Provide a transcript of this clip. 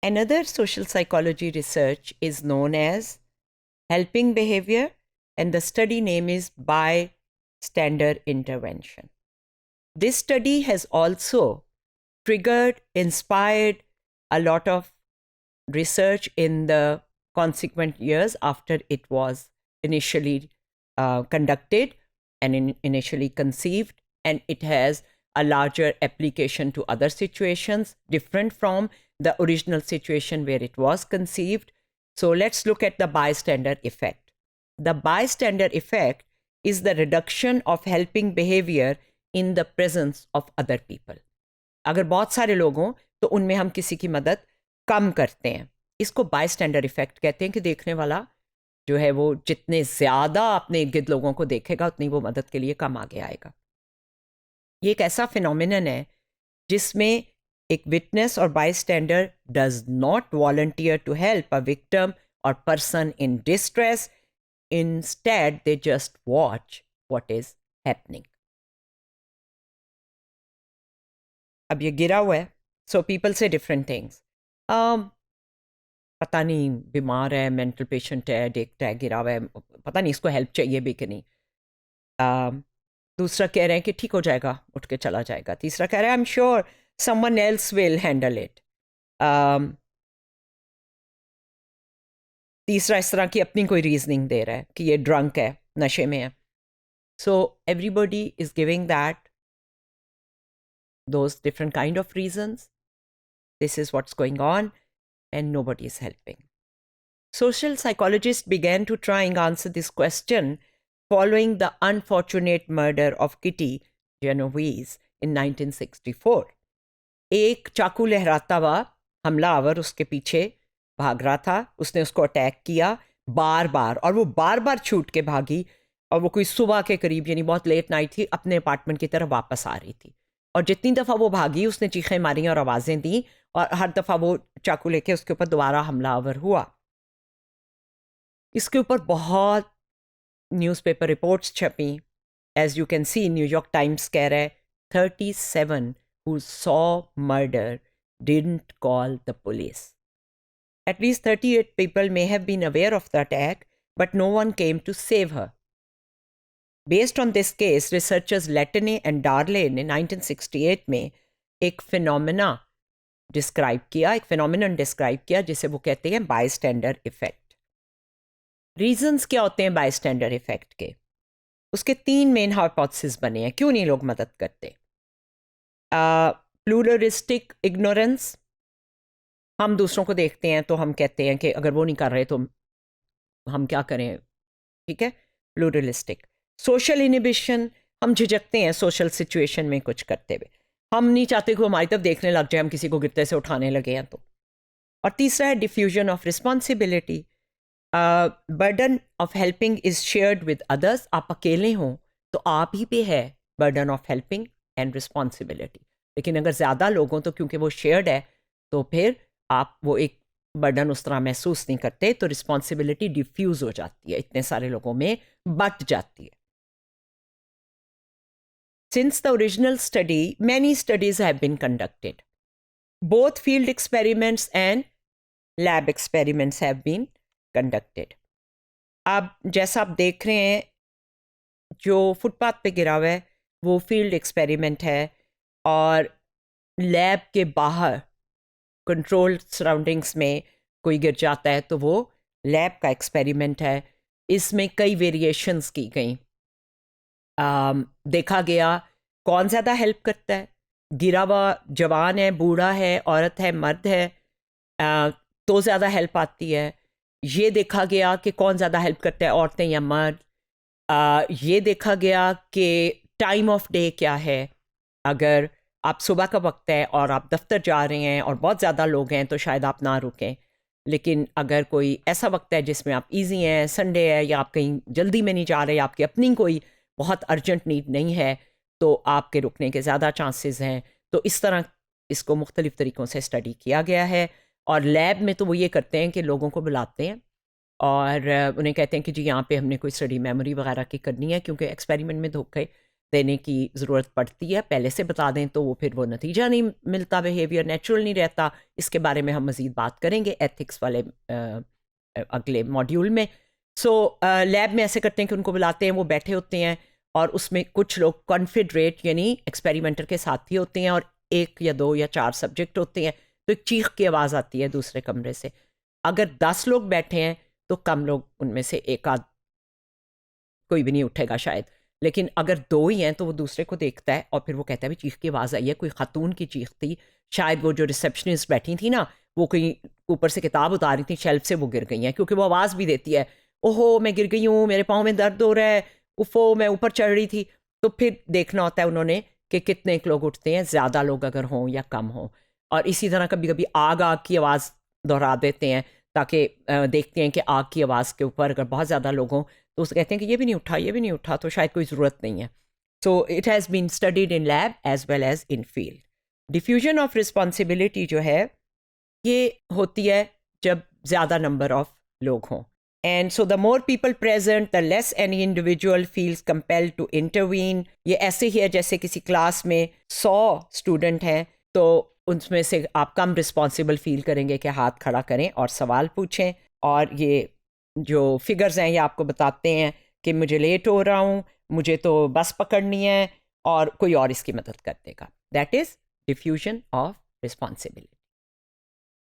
Another social psychology research is known as helping behavior, and the study name is bystander intervention. This study has also triggered, inspired a lot of research in the consequent years after it was initially conducted and initially conceived, and it has a larger application to other situations different from the original situation where it was conceived. So let's look at the bystander effect. The bystander effect is the reduction of helping behavior in the presence of other people. अगर बहुत सारे लोग हों तो उनमें हम किसी की मदद कम करते हैं. इसको बायस्टैंडर इफेक्ट कहते हैं कि देखने वाला जो है वो जितने ज़्यादा अपने इर्द गिर्द लोगों को देखेगा उतनी वो मदद के लिए कम आगे आएगा. ये एक ऐसा फिनोमिनन है जिसमें एक विटनेस और bystander does not volunteer to help a victim और person in distress. Instead they just watch what is happening. अब ये गिरा हुआ है, so people say different things. पता नहीं बीमार है, मेंटल पेशेंट है, देखता है गिरा हुआ है, पता नहीं इसको हेल्प चाहिए भी कि नहीं. दूसरा कह रहे हैं कि ठीक हो जाएगा, उठ के चला जाएगा. तीसरा कह रहा है I am sure someone else will handle it. तीसरा इस तरह की अपनी कोई रीजनिंग दे रहा है कि ये ड्रंक है, नशे में है. So everybody is giving that those different kind of reasons. This is what's going on and nobody is helping. Social psychologists began to try and answer this question following the unfortunate murder of Kitty Genovese in 1964. एक चाकू लहराता हुआ हमलावर उसके पीछे भाग रहा था. उसने उसको अटैक किया बार बार और वो बार बार छूट के भागी और वो कोई सुबह के करीब यानी बहुत लेट नाइट थी, अपने अपार्टमेंट की तरफ वापस आ रही थी. और जितनी दफ़ा वो भागी उसने चीखें मारी और आवाज़ें दी और हर दफ़ा वो चाकू लेके उसके ऊपर दोबारा हमलावर हुआ. इसके ऊपर बहुत न्यूज़पेपर रिपोर्ट्स छपी. As you can see New York Times कह रहा है 37 who saw murder didn't call the police. At least 38 people may have been aware of the attack, but no one came to save her. Based on this case, researchers Latine and Darley ने 1968 में एक phenomenon describe किया जिसे वो कहते हैं bystander effect. Reasons क्या होते हैं bystander effect के? उसके 3 main hypotheses बने हैं क्यों नहीं लोग मदद करते. Pluralistic ignorance. हम दूसरों को देखते हैं तो हम कहते हैं कि अगर वो नहीं कर रहे तो हम क्या करें. ठीक है, pluralistic. Social inhibition. हम झिझकते हैं सोशल सिचुएशन में कुछ करते हुए. हम नहीं चाहते कि वो हमारी तरफ देखने लग जाए, हम किसी को गिरते से उठाने लगे हैं तो. और तीसरा है diffusion of responsibility. Burden of helping is shared with others. आप अकेले हों तो आप ही पे है burden of helping and responsibility. लेकिन अगर ज़्यादा लोग हों तो क्योंकि वो शेयर्ड है तो फिर आप वो एक बर्डन उस तरह महसूस नहीं करते, तो रिस्पॉन्सिबिलिटी डिफ्यूज़ हो जाती है, इतने सारे लोगों में बट जाती है. Since the original study, many studies have been conducted. Both field experiments and lab experiments have been conducted. अब जैसा आप देख रहे हैं जो फुटपाथ पे गिरा हुआ है वो फील्ड एक्सपेरिमेंट है और लैब के बाहर कंट्रोल्ड सराउंडिंग्स में कोई गिर जाता है तो वो लैब का एक्सपेरिमेंट है. इसमें कई वेरिएशंस की गई. देखा गया कौन ज़्यादा हेल्प करता है. गिरा हुआ जवान है, बूढ़ा है, औरत है, मर्द है, तो ज़्यादा हेल्प आती है. ये देखा गया कि कौन ज़्यादा हेल्प करता है, औरतें या मर्द. ये देखा गया कि टाइम ऑफ डे क्या है. अगर आप सुबह का वक्त है और आप दफ्तर जा रहे हैं और बहुत ज़्यादा लोग हैं तो शायद आप ना रुकें. लेकिन अगर कोई ऐसा वक्त है जिसमें आप इजी हैं, संडे है या आप कहीं जल्दी में नहीं जा रहे, आपकी अपनी कोई बहुत अर्जेंट नीड नहीं है, तो आपके रुकने के ज़्यादा चांसेस हैं. तो इस तरह इसको मुख्तलिफ़ तरीक़ों से स्टडी किया गया है. और लैब में तो वो ये करते हैं कि लोगों को बुलाते हैं और उन्हें कहते हैं कि जी यहाँ पे हमने कोई स्टडी मेमोरी वगैरह की करनी है, क्योंकि एक्सपेरिमेंट में धोखे देने की ज़रूरत पड़ती है, पहले से बता दें तो वो फिर वो नतीजा नहीं मिलता, बिहेवियर नेचुरल नहीं रहता। इसके बारे में हम मज़ीद बात करेंगे एथिक्स वाले अगले मॉड्यूल में। सो लैब में ऐसे करते हैं कि उनको बुलाते हैं, वो बैठे होते हैं और उसमें कुछ लोग कॉन्फिडरेट यानी एक्सपेरिमेंटर के साथी होते हैं और 1 या 2 या 4 सब्जेक्ट होते हैं। तो एक चीख की आवाज़ आती है दूसरे कमरे से। अगर 10 लोग बैठे हैं तो कम लोग उनमें से एक आध, कोई भी नहीं उठेगा शायद, लेकिन अगर 2 ही हैं तो वो दूसरे को देखता है और फिर वो कहता है भी चीख की आवाज़ आई है, कोई खातून की चीख थी, शायद वो जो रिसेप्शनिस्ट बैठी थी ना, वो कहीं ऊपर से किताब उतारी थी शेल्फ से, वो गिर गई हैं, क्योंकि वो आवाज़ भी देती है, ओहो मैं गिर गई हूँ, मेरे पाँव में दर्द हो रहा है, उफो मैं ऊपर चढ़ रही थी। तो फिर देखना होता है उन्होंने कि कितने लोग उठते हैं, ज़्यादा लोग अगर हों या कम हों। और इसी तरह कभी कभी आग आग की आवाज़ दोहरा देते हैं ताकि देखते हैं कि आग की आवाज़ के ऊपर अगर बहुत ज़्यादा लोग हों तो उससे कहते हैं कि ये भी नहीं उठा, ये भी नहीं उठा, तो शायद कोई ज़रूरत नहीं है। So it has been studied in lab as well as in field. Diffusion of responsibility जो है ये होती है जब ज़्यादा नंबर ऑफ लोग हों, and so the more people present the less any individual feels compelled to intervene. ये ऐसे ही है जैसे किसी क्लास में 100 स्टूडेंट हैं तो उनमें से आप कम रिस्पॉन्सिबल फील करेंगे कि हाथ खड़ा करें और सवाल पूछें। और ये जो फिगर्स हैं ये आपको बताते हैं कि मुझे लेट हो रहा हूँ, मुझे तो बस पकड़नी है और कोई और इसकी मदद कर देगा। That is diffusion of responsibility.